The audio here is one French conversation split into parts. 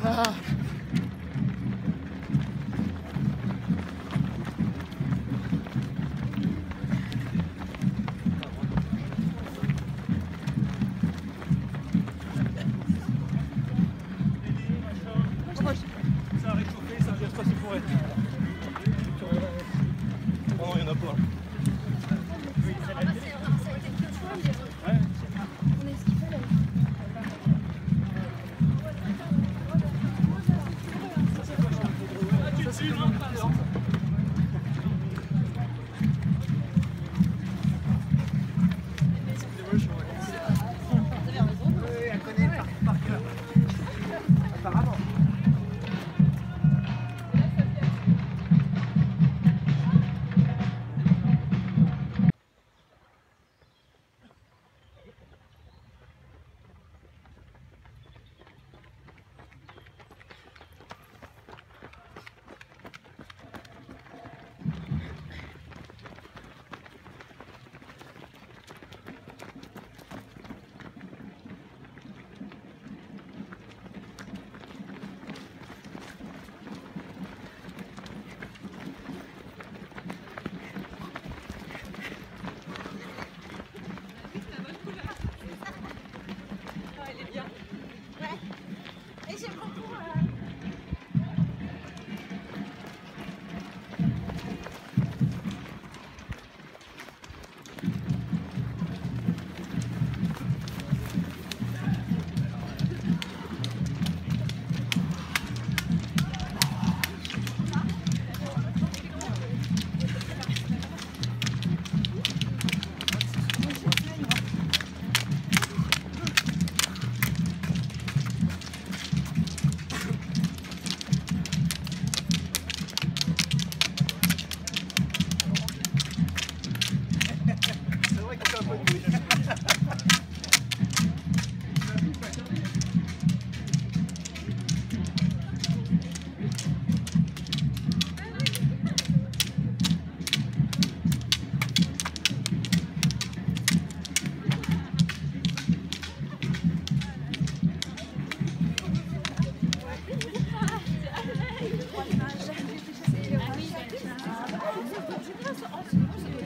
Ah. Ça a réchauffé, ça vient pas se pourrait. Oh, il y en a pas.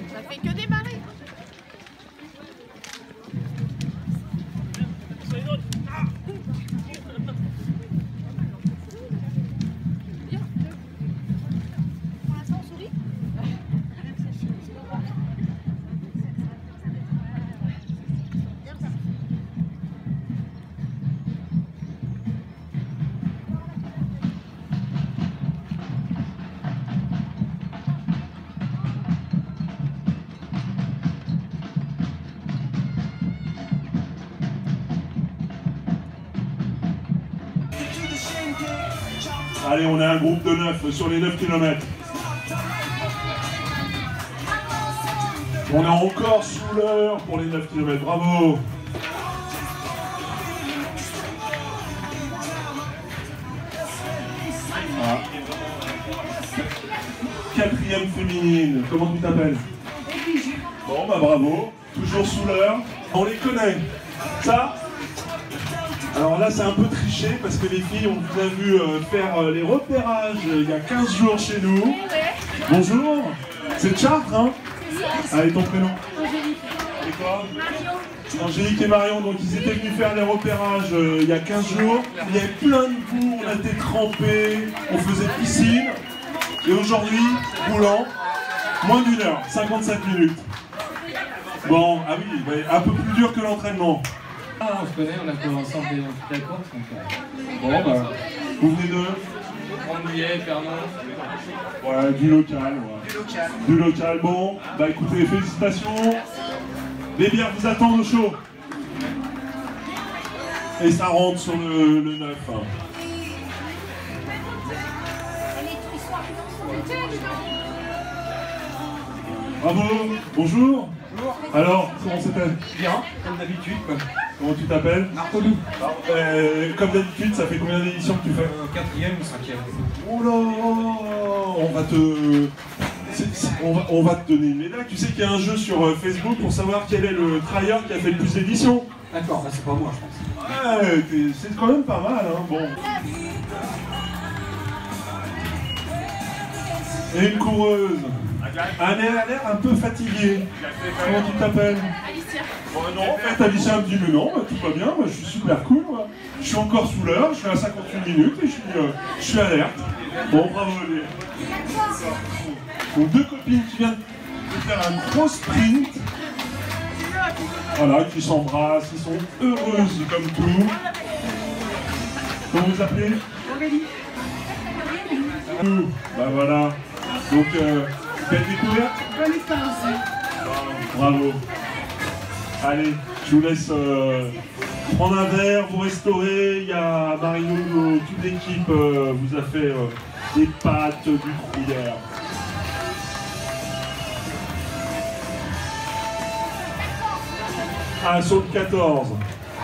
Ça fait que démarrer. Pour l'instant, on sourit. Allez, on a un groupe de 9 sur les 9 km. On est encore sous l'heure pour les 9 km. Bravo! Ah. 4e féminine. Comment tu t'appelles? Bon, bah bravo. Toujours sous l'heure. On les connaît. Ça? Alors là, c'est un peu triché parce que les filles, on vous a vu faire les repérages il y a 15 jours chez nous. Bonjour, c'est de Chartres, hein? Allez, ton prénom? Angélique. Et quoi? Marion. Angélique et Marion, donc ils étaient venus faire les repérages il y a 15 jours. Il y avait plein de boue, on était trempés, on faisait piscine. Et aujourd'hui, roulant, moins d'1 heure, 57 minutes. Bon, ah oui, un peu plus dur que l'entraînement. Ah, on se connaît, on a commencé en faisant toute la course. Donc, bon, bah, vous venez de Rambouillet, Pernon. Ouais, du local. Ouais. Du local, bon. Bah écoutez, félicitations. Les bières vous attendent au chaud. Et ça rentre sur le 9. Hein. Bravo, bonjour. Bonjour. Alors, comment c'était? Bien, comme d'habitude. Comment tu t'appelles? Marcolou. Comme d'habitude, ça fait combien d'éditions que tu fais? 4e ou 5e. Oh là, on va te donner une médaille. Tu sais qu'il y a un jeu sur Facebook pour savoir quel est le trailer qui a fait le plus d'éditions. D'accord, bah c'est pas moi je pense. Ouais, c'est quand même pas mal, hein. Bon. Et une coureuse. Elle a l'air un peu fatiguée. Comment tu t'appelles? Alicia. Bon, non, en fait, Alicia me dit, mais non, tout va bien, moi, je suis super cool. Moi. Je suis encore sous l'heure, je suis à 58 minutes et je suis alerte. Bon, bravo, les. Donc, deux copines qui viennent de faire un gros sprint. Voilà, qui s'embrassent, qui sont heureuses comme tout. Comment vous appelez? Aurélie. Bah voilà. Donc, belle découverte. Bonne expérience. Bravo. Allez, je vous laisse prendre un verre, vous restaurer. Il y a Marino, toute l'équipe vous a fait des pâtes, du gruyère. Ah, sur le 14.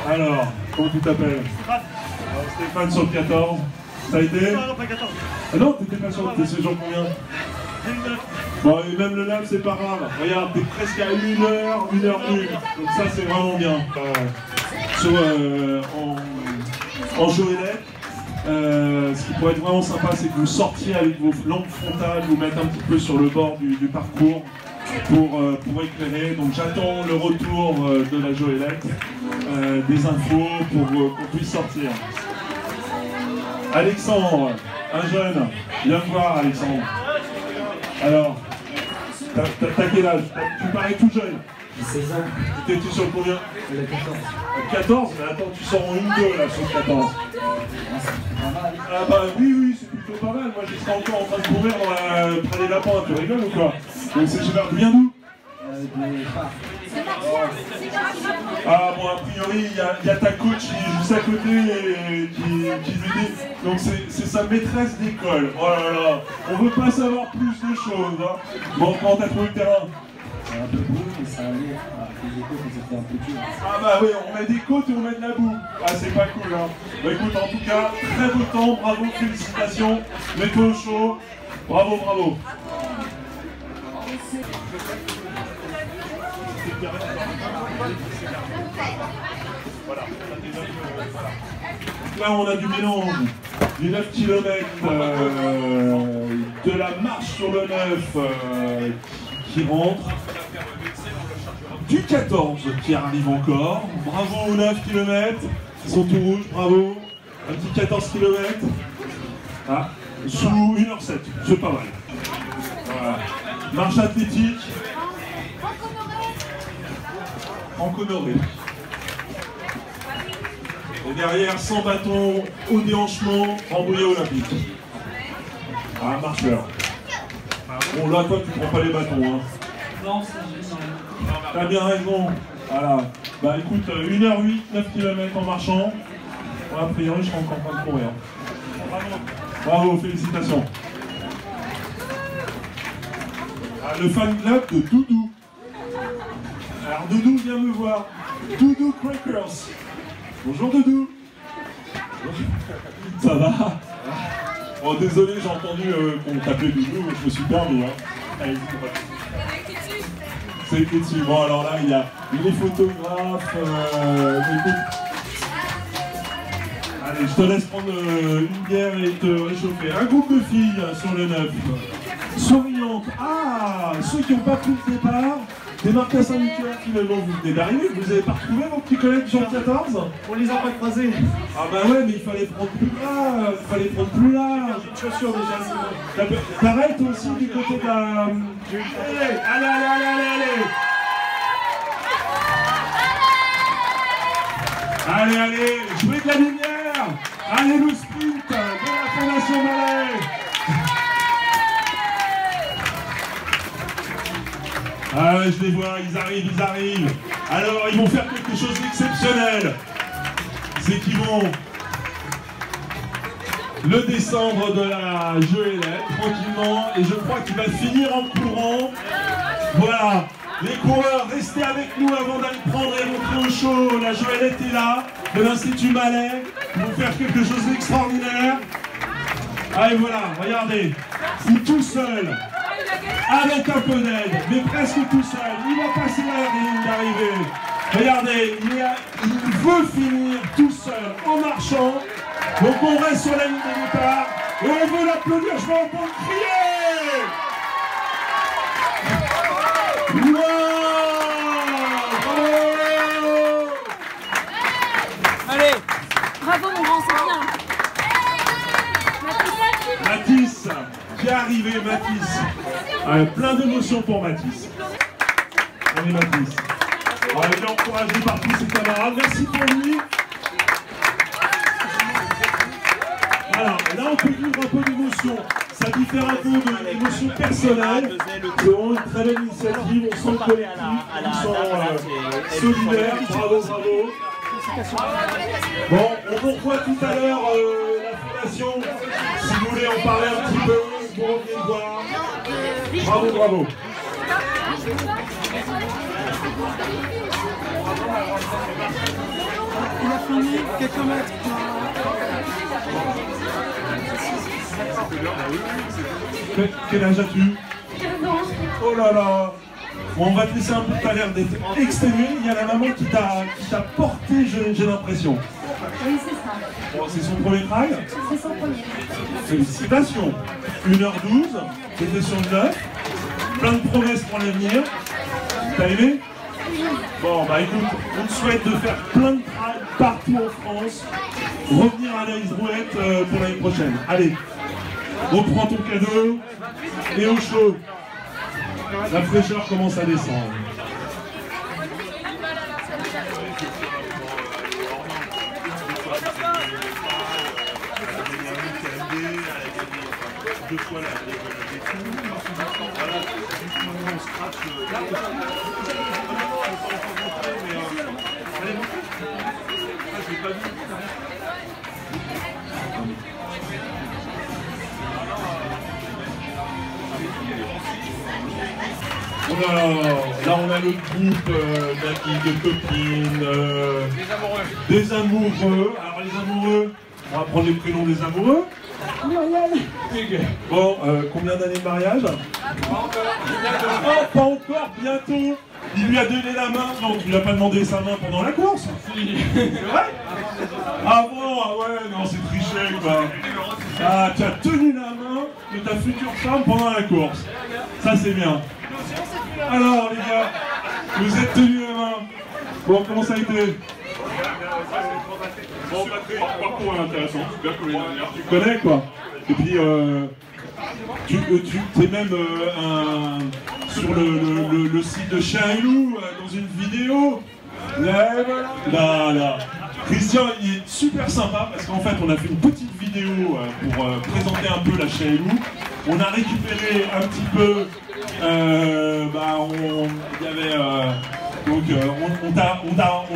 Alors, comment tu t'appelles? Stéphane sur le 14. Ça a été? Non, pas 14. Ah non, t'étais pas sur le jour combien? Bon, et même le 9, c'est pas grave. Regarde, t'es presque à 1h, 1h01. Donc ça, c'est vraiment bien. En joëlette, ce qui pourrait être vraiment sympa, c'est que vous sortiez avec vos lampes frontales, vous mettre un petit peu sur le bord du parcours pour éclairer. Donc j'attends le retour de la joëlette, des infos pour qu'on puisse sortir. Alexandre, un jeune, viens me voir Alexandre. Alors, t'as quel âge? Tu parais tout jeune. J'ai 16 ans. T'étais sur combien? Il a 14. 14? Mais attends, tu sors en 1-2 là sur 14. Ah bah oui, c'est plutôt pas mal. Moi je serais encore en train de courir près des lapins, tu rigoles ou quoi? Donc c'est super. Tu viens d'où? Ah bon, a priori, il y a ta coach qui est juste à côté et qui lui dit. Donc c'est sa maîtresse d'école. Oh là là, on veut pas savoir plus de choses. Hein. Bon, comment t'as trouvé le terrain? Un peu beau, mais ça allait. Les échos, c'était un peu dur. Ah bah oui, on met des côtes et on met de la boue. Ah c'est pas cool hein. Bah écoute, en tout cas, très beau temps, bravo, félicitations. Mets-toi au chaud. Bravo, bravo. Là on a du mélange, du 9 km, de la marche sur le 9 qui rentre, du 14 qui arrive encore, bravo aux 9 km, ils sont tout rouges, bravo, un petit 14 km, ah, sous 1h07, c'est pas mal. Voilà. Marche athlétique, Franck-Honoré. Et derrière, 100 bâtons au déhanchement, Rambouillet olympique. Ah, marcheur. Bon, là, toi, tu prends pas les bâtons. Hein. Non, ça, j'ai T'as bien raison. Voilà. Bah écoute, 1h08, 9 km en marchant. Bon, a priori, je serai encore en train de courir. Bravo, félicitations. Ah, le fan club de Doudou. Alors, Doudou, viens me voir. Doudou Crackers. Bonjour Doudou. Ça va? Oh désolé, j'ai entendu qu'on t'appelait Doudou, je me suis permis. Hein. Allez, c'est écrit dessus. Bon alors là, il y a les photographes. Écoute. Allez, je te laisse prendre une bière et te réchauffer. Un groupe de filles sur le 9. Souriantes. Ah, ceux qui n'ont pas pris le départ. Des marques à Saint-Nicolas, finalement, vous venez d'arriver, vous n'avez pas retrouvé vos petits collègues sur le 14? On les a pas croisés. Ah bah ouais, mais il fallait prendre plus bas, il fallait prendre plus large. J'ai une chaussure déjà, c'est bon. T'arrêtes aussi du côté de la... Allez. Allez, jouez de la lumière. Allez, le sprint de la Fondation Malais. Ah ouais, je les vois, ils arrivent. Alors, ils vont faire quelque chose d'exceptionnel. C'est qu'ils vont le descendre de la joëlette tranquillement. Et je crois qu'il va finir en courant. Voilà. Les coureurs, restez avec nous avant d'aller prendre et montrer au show. La joëlette est là, de l'Institut Malais. Ils vont faire quelque chose d'extraordinaire. Allez, voilà, regardez. C'est tout seul. Avec un peu d'aide, mais presque tout seul. Il va passer la ligne d'arrivée. Regardez, il veut finir tout seul en marchant. Donc on reste sur la ligne de départ et on veut l'applaudir. Je vais entendre crier. Mathis qui est arrivé, Mathis. Plein d'émotions pour Mathis. Allez Mathis. Il est encouragé par tous ses camarades. Merci pour lui. Voilà, là on peut vivre un peu d'émotion. Ça diffère un peu de l'émotion personnelle. C'est vraiment une très belle initiative. On sent le collectif. On sent solidaire. Bravo, bravo. Bon, on vous revoit tout à l'heure la fondation. Si vous voulez en parler un petit peu, vous revenez voir. Bravo, bravo. Il a fini quelques mètres. Quel âge as-tu? 15 ans. Oh là là. Bon, on va te laisser un peu, t'as l'air d'être exténué. Il y a la maman qui t'a porté, j'ai l'impression. Oui, c'est ça. Bon, c'est son premier trail. C'est son premier. Félicitations. 1h12, t'étais sur le 9. Plein de promesses pour l'avenir. T'as aimé? Bon, bah écoute, on te souhaite de faire plein de trails partout en France. Revenir à la Isrouette pour l'année prochaine. Allez, reprends ton cadeau et au chaud. La fraîcheur commence à descendre. Deux fois la là on a le groupe de copines, des amoureux. Alors les amoureux, on va prendre les prénoms des amoureux. Bon, combien d'années de mariage? Pas encore, bientôt. Il lui a donné la main. Non, tu lui as pas demandé sa main pendant la course? C'est vrai? Ah bon, ah ouais, non, c'est triché quoi. Ah, tu as tenu la main de ta future femme pendant la course. Ça c'est bien. Alors les gars, vous êtes tenus la main. Bon, comment ça a été? Bon, parcours intéressant, super comme les dernières. Tu connais quoi? Et puis, tu es même sur le site de Chien et Loup, dans une vidéo. Là. Christian, il est super sympa parce qu'en fait, on a fait une petite vidéo pour présenter un peu la Chien et Loup. On a récupéré un petit peu, on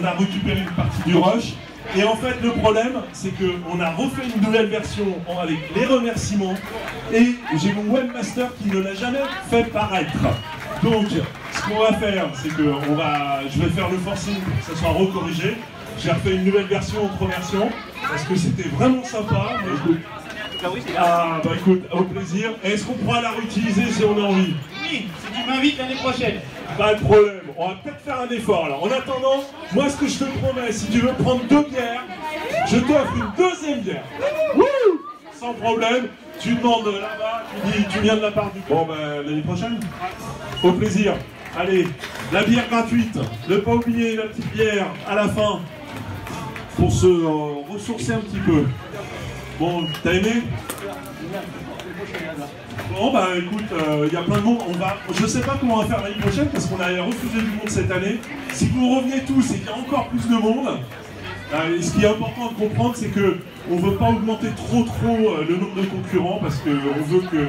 a récupéré une partie du rush. Et en fait, le problème, c'est qu'on a refait une nouvelle version avec les remerciements et j'ai mon webmaster qui ne l'a jamais fait paraître. Donc, ce qu'on va faire, c'est que je vais faire le forcing pour que ça soit recorrigé. J'ai refait une nouvelle version en remerciement parce que c'était vraiment sympa. Ah, bah écoute, au plaisir. Est-ce qu'on pourra la réutiliser si on a envie? Oui, si tu m'invites l'année prochaine. Pas de problème, on va peut-être faire un effort alors. En attendant, moi ce que je te promets, si tu veux prendre 2 bières, je t'offre une 2e bière. Wouh! Sans problème, tu demandes là-bas, tu dis tu viens de la part du... Bon ben l'année prochaine, au plaisir. Allez, la bière gratuite, ne pas oublier la petite bière à la fin pour se ressourcer un petit peu. Bon, t'as aimé? Bon bah écoute, il y a plein de monde, je sais pas comment on va faire l'année prochaine parce qu'on a refusé du monde cette année. Si vous revenez tous et qu'il y a encore plus de monde, ce qui est important de comprendre c'est que on veut pas augmenter trop le nombre de concurrents parce qu'on veut que,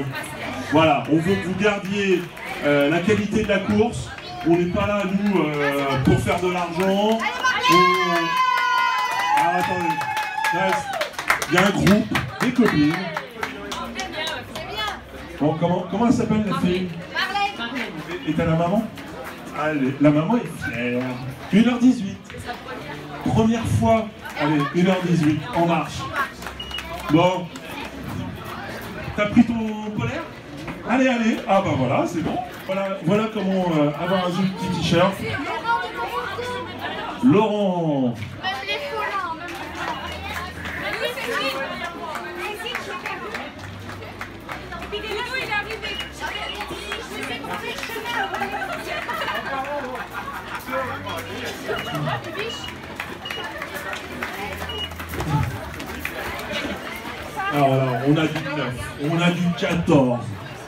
voilà, on veut que vous gardiez la qualité de la course. On n'est pas là nous pour faire de l'argent. Ah attendez, il y a un groupe, des copines. Bon, comment elle s'appelle la fille? Marlène. Et t'as la maman? Allez, la maman est fière. 1h18. Première fois. Allez, 1h18, en marche. Bon. T'as pris ton polaire? Allez. Ah bah voilà, c'est bon. Voilà comment avoir un joli petit t-shirt. Laurent. Même les follins, même Alors là, on a du 9, on a du 14,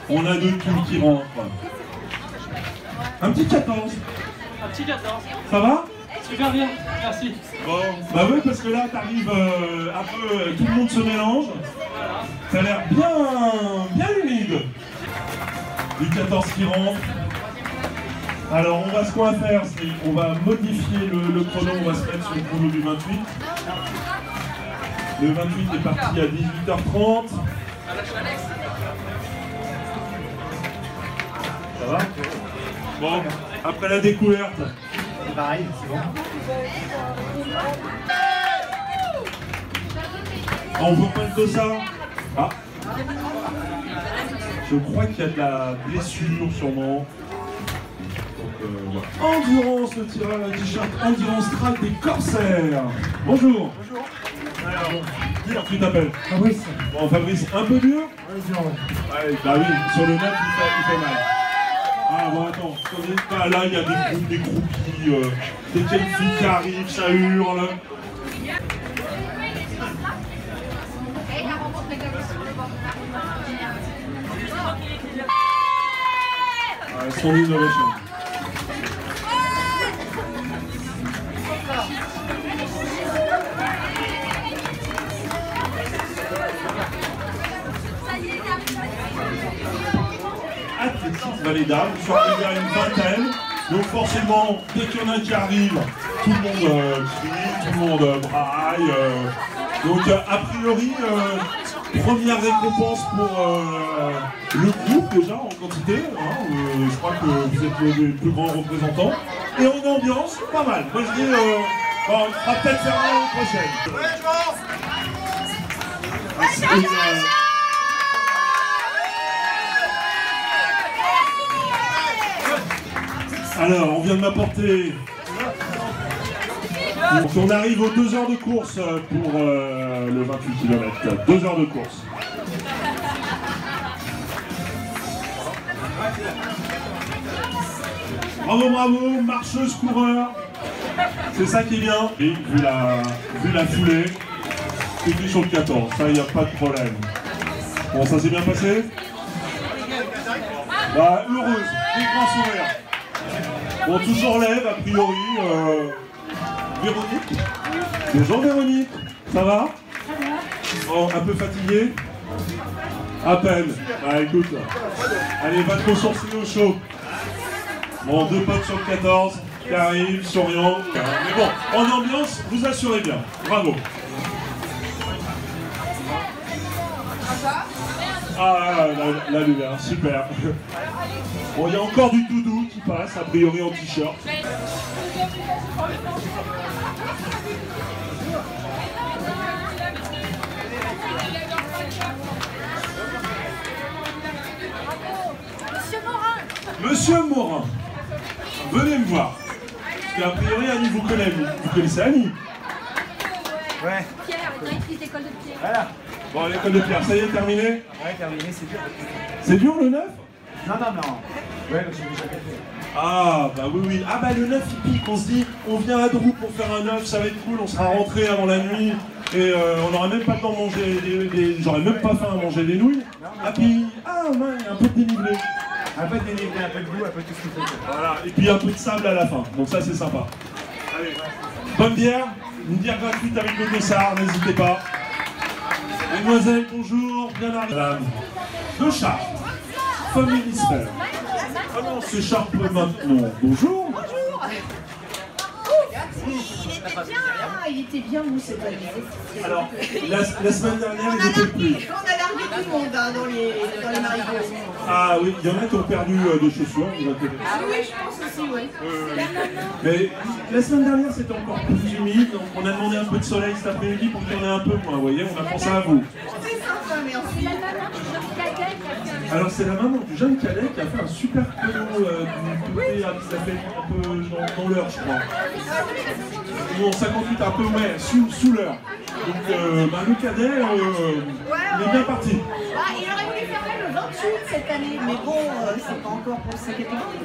on a de tout qui rentre. Un petit 14. Un petit 14. Ça va? Super bien, merci. Bon, bah oui, parce que là, t'arrives un peu, tout le monde se mélange. Ça a l'air bien humide. Du 14 qui rentre. Alors, ce qu'on va faire, c'est qu'on va modifier le chrono, on va se mettre sur le chrono du 28. Le 28 est parti à 18h30. Ça va? Bon, après la découverte. C'est pareil, c'est bon. On voit pas de ça. Ah. Je crois qu'il y a de la blessure sûrement. Voilà. Endurance, le t-shirt Endurance Track des Corsaires. Bonjour. Bonjour. Alors, dur, tu t'appelles Fabrice. Bon, Fabrice, un peu dur? Oui, dur, ouais. Ouais, bah oui, sur le 9, il fait mal. Ah bon, attends, ah, là, il y a des groupies, des petites filles qui arrivent, ça hurle. Son innovation. Athlétisme Valéda, nous sommes arrivés à une vingtaine, donc forcément, dès qu'il y en a qui arrive, tout le monde crie, tout le monde braille. Donc a priori, première récompense pour le groupe déjà en quantité, hein, je crois que vous êtes les plus grands représentants. Et en ambiance, pas mal. Moi je dis, bon, on fera peut-être faire l'année prochaine. Ouais, alors, on vient de m'apporter. Donc on arrive aux 2 heures de course pour le 28 km. 2 heures de course. Bravo, bravo, marcheuse, coureur. C'est ça qui est bien. Et vu la foulée, c'est venu sur le 14. Ça, il n'y a pas de problème. Bon, ça s'est bien passé? Bah, heureuse, des grands sourires. Bon, toujours lève, a priori. Véronique. Bonjour Véronique. Ça va? Bon, un peu fatigué? À peine. Ah, écoute. Allez, va te ressourcer au chaud. Bon, 2 potes sur le 14 qui arrivent, souriant. Mais bon, en ambiance, vous assurez bien. Bravo. Ah, la lumière, super. Bon, il y a encore du doudou qui passe, a priori en t-shirt. Monsieur Morin, venez me voir. Parce qu'a priori, Annie vous connaît. Vous connaissez Annie? Ouais. Pierre, directrice d'école de Pierre. Voilà. Bon, l'école de Pierre, ça y est, terminé? Ouais, terminé, c'est dur. C'est dur le 9? Non. Ouais, parce que j'ai déjà fait. Ah, bah oui. Ah, bah le 9 il pique. On se dit, on vient à Drou pour faire un 9, ça va être cool, on sera rentré avant la nuit. Et on n'aurait même pas le temps de manger j'aurais même pas faim à manger des nouilles. Ah, puis, ouais, un peu de dénivelé. Un peu de dénivelé, un peu de goût, un peu de tout ce qu'il faut. Voilà, et puis un peu de sable à la fin. Donc ça, c'est sympa. Allez, bonne bière. Une bière gratuite avec le dossard, n'hésitez pas. Mesdemoiselles, bonjour, bien arrivé. Madame de Chartres, féminisphère. Ah non, c'est Chartres maintenant. Bonjour. Il était bien mou cette année. Alors, la semaine dernière, il était plus. On a largué tout le monde hein, dans les marigots. Ah oui, il y en a qui ont perdu des chaussures. Ah oui, je pense aussi, oui. Mais la semaine dernière, c'était encore plus humide. Donc on a demandé un peu de soleil cet après-midi pour qu'il y en ait un peu moins. Vous voyez, on a pensé à vous. C'est sympa, merci. Alors c'est la maman du jeune cadet qui a fait un super chrono du côté, ça fait un peu dans l'heure je crois. Bon 58 un peu ouais, sous l'heure. Donc le cadet il est bien parti. Ah, il aurait voulu faire le 28 cette année, mais bon, c'est pas encore pour sa catégorie.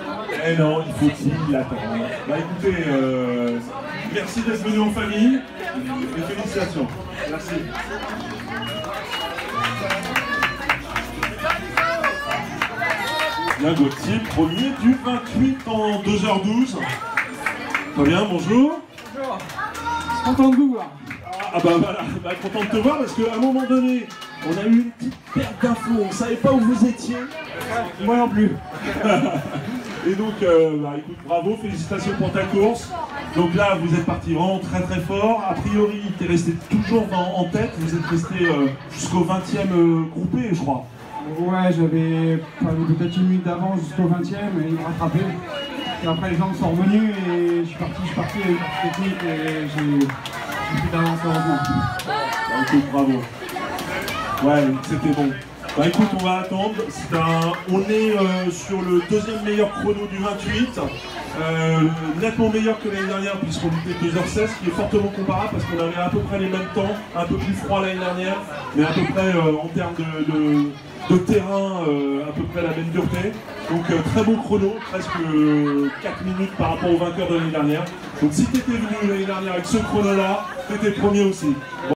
Eh non, il faut l'attendre. Bah écoutez, merci d'être venu en famille et félicitations. Merci. Fabien Gauthier, premier du 28 en 2h12. Fabien, bonjour. Bonjour. Content de vous voir. Ah bah voilà, bah, content de te voir parce qu'à un moment donné, on a eu une petite perte d'infos, on ne savait pas où vous étiez. Moi non plus. Et donc, bah, écoute, bravo, félicitations pour ta course. Donc là, vous êtes parti vraiment très très fort. A priori, tu es resté toujours en tête, vous êtes resté jusqu'au 20e groupé, je crois. Ouais, j'avais peut-être une minute d'avance jusqu'au 20e et il m'a rattrapé. Et après, les gens sont revenus et je suis parti avec une partie technique et j'ai plus d'avance heureusement. Bah, écoute, bravo. Ouais, c'était bon. Bah écoute, on va attendre. On est sur le deuxième meilleur chrono du 28. Nettement meilleur que l'année dernière puisqu'on était 2h16, qui est fortement comparable parce qu'on avait à peu près les mêmes temps, un peu plus froid l'année dernière, mais à peu près en termes de terrain, à peu près la même dureté. Donc très bon chrono, presque 4 minutes par rapport au vainqueur de l'année dernière. Donc si tu étais venu l'année dernière avec ce chrono-là, tu étais premier aussi.